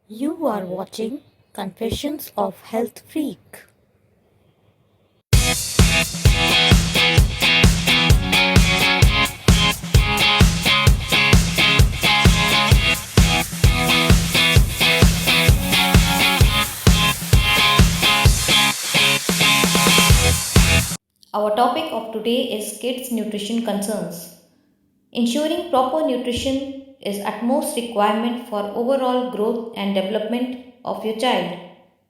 You are watching Confessions of Health Freak. Our topic of today is kids' nutrition concerns. Ensuring proper nutrition is utmost requirement for overall growth and development of your child.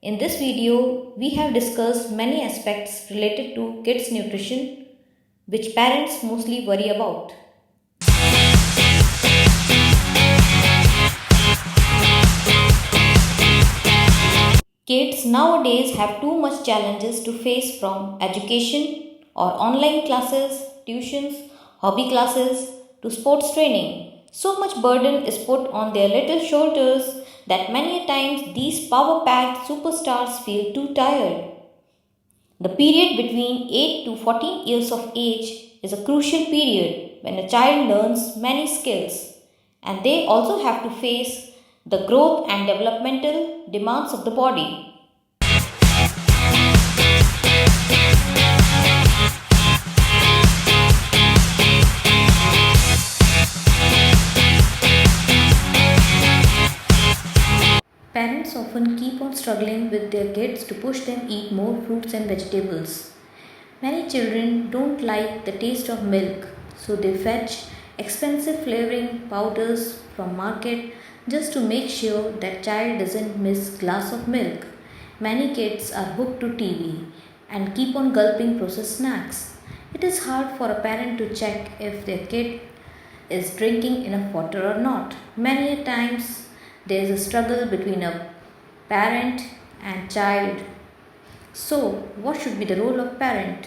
In this video, we have discussed many aspects related to kids' nutrition which parents mostly worry about. Kids nowadays have too much challenges to face from education or online classes, tuitions, hobby classes to sports training. So much burden is put on their little shoulders that many times these power-packed superstars feel too tired. The period between 8 to 14 years of age is a crucial period when a child learns many skills and they also have to face the growth and developmental demands of the body. Parents often keep on struggling with their kids to push them eat more fruits and vegetables. Many children don't like the taste of milk, so they fetch expensive flavoring powders from market just to make sure that child doesn't miss glass of milk. Many kids are hooked to TV and keep on gulping processed snacks. It is hard for a parent to check if their kid is drinking enough water or not. Many a times there is a struggle between a parent and child. So, what should be the role of parent?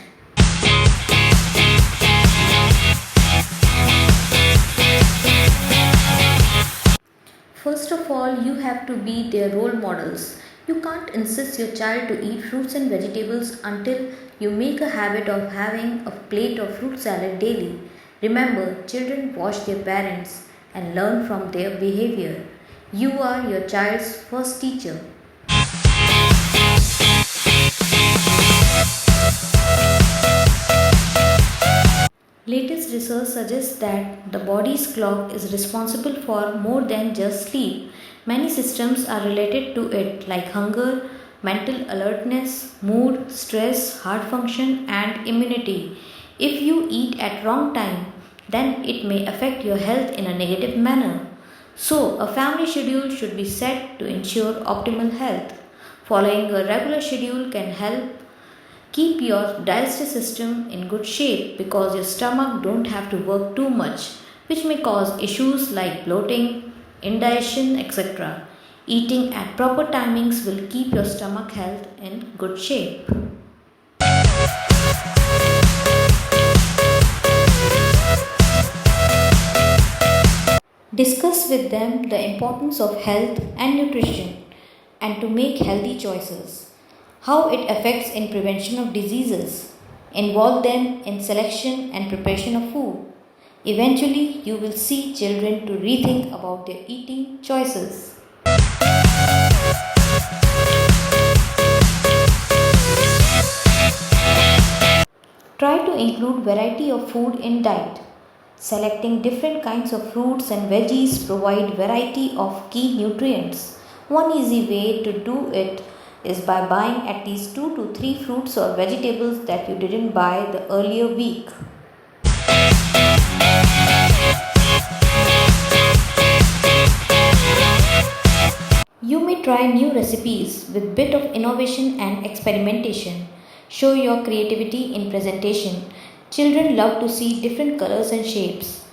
First of all, you have to be their role models. You can't insist your child to eat fruits and vegetables until you make a habit of having a plate of fruit salad daily. Remember, children watch their parents and learn from their behavior. You are your child's first teacher. Latest research suggests that the body's clock is responsible for more than just sleep. Many systems are related to it, like hunger, mental alertness, mood, stress, heart function, and immunity. If you eat at wrong time, then it may affect your health in a negative manner. So, a family schedule should be set to ensure optimal health. Following a regular schedule can help keep your digestive system in good shape because your stomach don't have to work too much, which may cause issues like bloating, indigestion, etc. Eating at proper timings will keep your stomach health in good shape. Discuss with them the importance of health and nutrition and to make healthy choices. How it affects in prevention of diseases. Involve them in selection and preparation of food. Eventually, you will see children to rethink about their eating choices. Try to include variety of food in diet. Selecting different kinds of fruits and veggies provide variety of key nutrients. One easy way to do it is by buying at least 2 to 3 fruits or vegetables that you didn't buy the earlier week. You may try new recipes with bit of innovation and experimentation. Show your creativity in presentation. Children love to see different colors and shapes.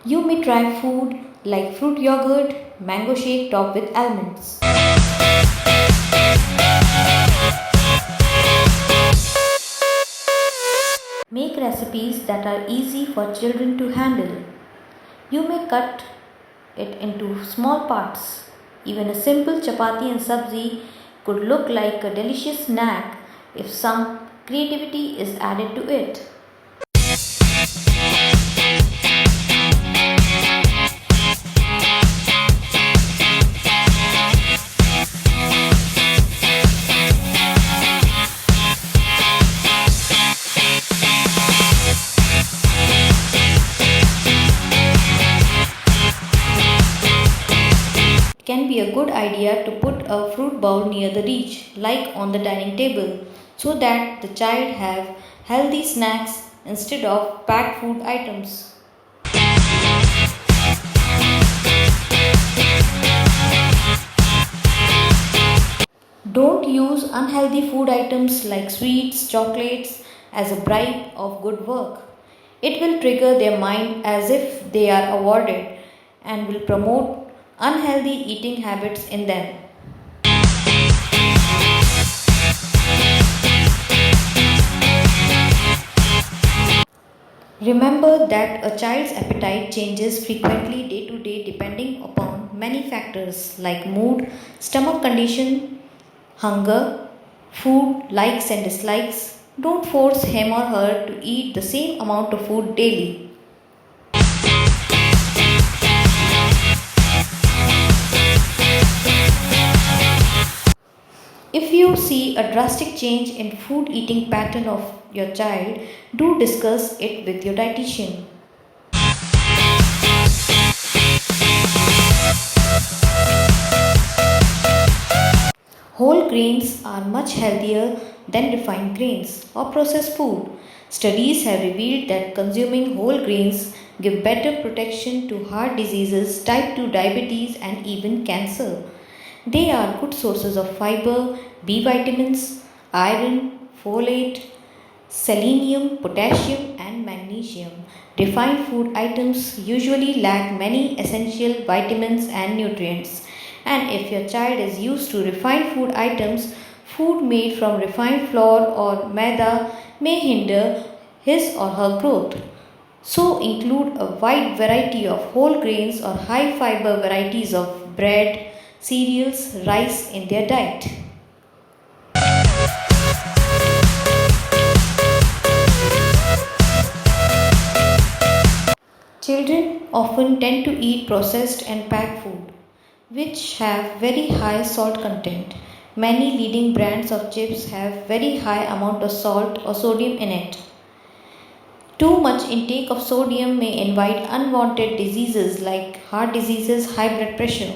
You may try food like fruit yogurt, mango shake topped with almonds. Make recipes that are easy for children to handle. You may cut it into small parts. Even a simple chapati and sabzi could look like a delicious snack if some creativity is added to it. can be a good idea to put a fruit bowl near the reach, like on the dining table, so that the child have healthy snacks instead of packed food items. Don't use unhealthy food items like sweets, chocolates as a bribe of good work. It will trigger their mind as if they are awarded and will promote unhealthy eating habits in them. Remember that a child's appetite changes frequently day to day depending upon many factors like mood, stomach condition, hunger, food likes and dislikes. Don't force him or her to eat the same amount of food daily. If you see a drastic change in food eating pattern of your child, do discuss it with your dietitian. Whole grains are much healthier than refined grains or processed food. Studies have revealed that consuming whole grains give better protection to heart diseases, type 2 diabetes and even cancer. They are good sources of fiber, B vitamins, iron, folate, selenium, potassium and magnesium. Refined food items usually lack many essential vitamins and nutrients. And if your child is used to refined food items, food made from refined flour or maida may hinder his or her growth. So include a wide variety of whole grains or high fiber varieties of bread, cereals, rice in their diet. Children often tend to eat processed and packed food, which have very high salt content. Many leading brands of chips have very high amount of salt or sodium in it. Too much intake of sodium may invite unwanted diseases like heart diseases, high blood pressure.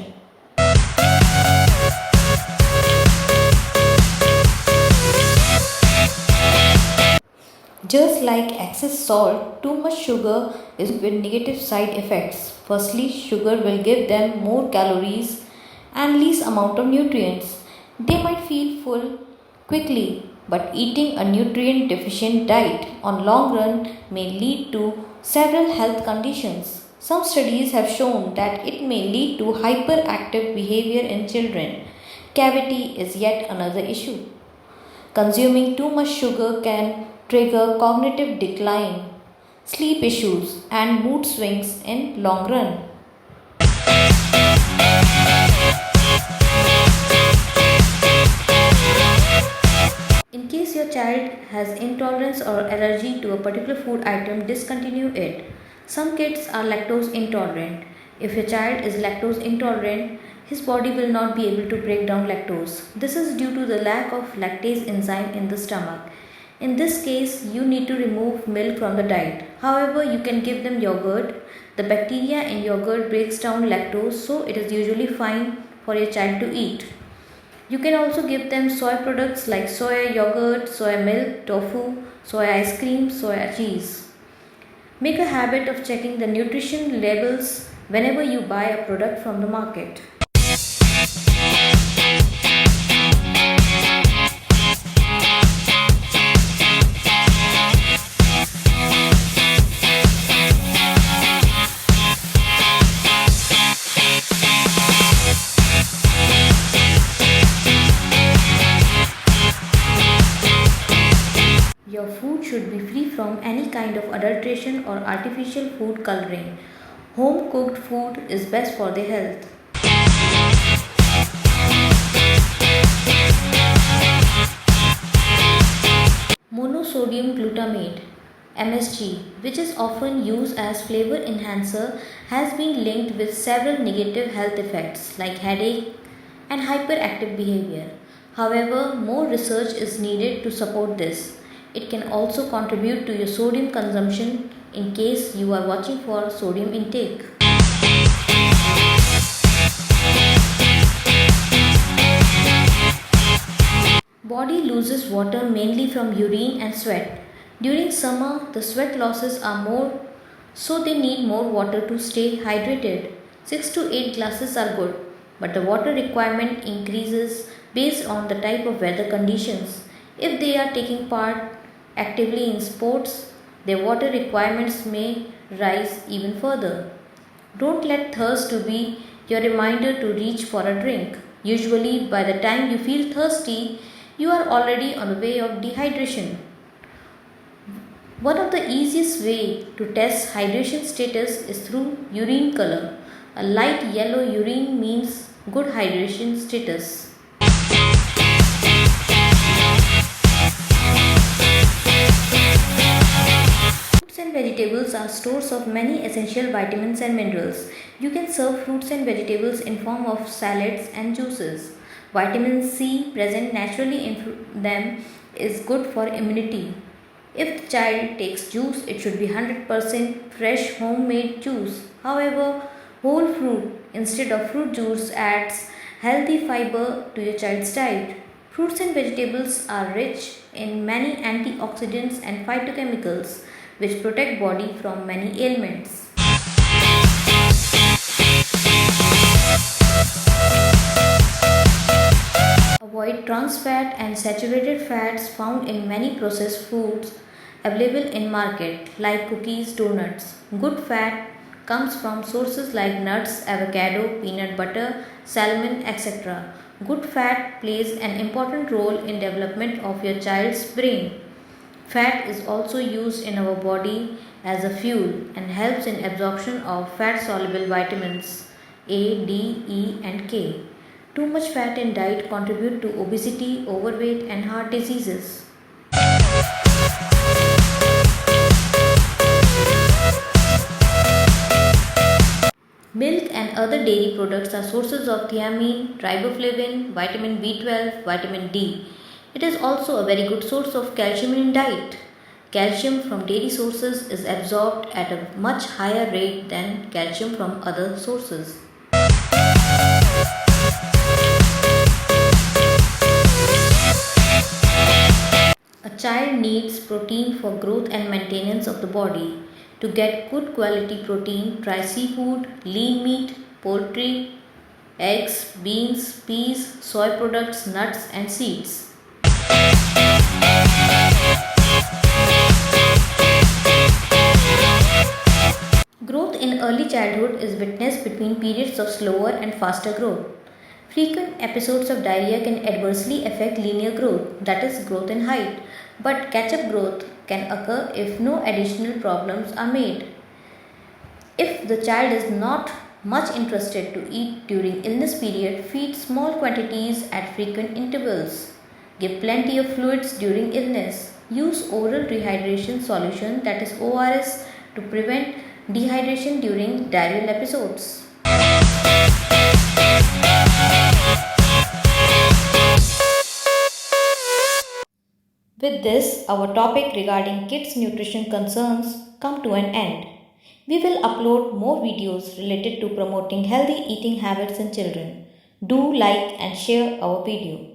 Just like excess salt, too much sugar is with negative side effects. Firstly, sugar will give them more calories and least amount of nutrients. They might feel full quickly, but eating a nutrient deficient diet on long run may lead to several health conditions. Some studies have shown that it may lead to hyperactive behavior in children. Cavity is yet another issue. Consuming too much sugar can trigger cognitive decline, sleep issues, and mood swings in long run. In case your child has intolerance or allergy to a particular food item, discontinue it. Some kids are lactose intolerant. If your child is lactose intolerant, his body will not be able to break down lactose. This is due to the lack of lactase enzyme in the stomach. In this case, you need to remove milk from the diet. However, you can give them yogurt. The bacteria in yogurt breaks down lactose, so it is usually fine for your child to eat. You can also give them soy products like soya yogurt, soya milk, tofu, soya ice cream, soya cheese. Make a habit of checking the nutrition labels whenever you buy a product from the market. Your food should be free from any kind of adulteration or artificial food coloring. Home cooked food is best for their health. Monosodium glutamate MSG, which is often used as flavor enhancer, has been linked with several negative health effects like headache and hyperactive behavior. However, more research is needed to support this. It can also contribute to your sodium consumption in case you are watching for sodium intake. Body loses water mainly from urine and sweat. During summer, the sweat losses are more, so they need more water to stay hydrated. 6 to 8 glasses are good, but the water requirement increases based on the type of weather conditions. If they are taking part actively in sports, their water requirements may rise even further. Don't let thirst to be your reminder to reach for a drink. Usually, by the time you feel thirsty, you are already on the way of dehydration. One of the easiest way to test hydration status is through urine color. A light yellow urine means good hydration status. Fruits and vegetables are stores of many essential vitamins and minerals. You can serve fruits and vegetables in form of salads and juices. Vitamin C present naturally in them is good for immunity. If the child takes juice, it should be 100% fresh homemade juice. However, whole fruit instead of fruit juice adds healthy fiber to your child's diet. Fruits and vegetables are rich in many antioxidants and phytochemicals which protect body from many ailments. Avoid trans fat and saturated fats found in many processed foods available in market like cookies, donuts. Good fat comes from sources like nuts, avocado, peanut butter, salmon, etc. Good fat plays an important role in development of your child's brain. Fat is also used in our body as a fuel and helps in absorption of fat soluble vitamins A, D, E and K. Too much fat in diet contribute to obesity, overweight and heart diseases. Milk and other dairy products are sources of thiamine, riboflavin, vitamin B12, vitamin D. It is also a very good source of calcium in diet. Calcium from dairy sources is absorbed at a much higher rate than calcium from other sources. A child needs protein for growth and maintenance of the body. To get good quality protein, try seafood, lean meat, poultry, eggs, beans, peas, soy products, nuts and seeds. Growth in early childhood is witnessed between periods of slower and faster growth. Frequent episodes of diarrhea can adversely affect linear growth, that is, growth in height, but catch-up growth can occur if no additional problems are made. If the child is not much interested to eat during illness period, feed small quantities at frequent intervals. Give plenty of fluids during illness. Use oral rehydration solution, that is ORS, to prevent dehydration during diarrheal episodes. With this, our topic regarding kids' nutrition concerns come to an end. We will upload more videos related to promoting healthy eating habits in children. Do like and share our video.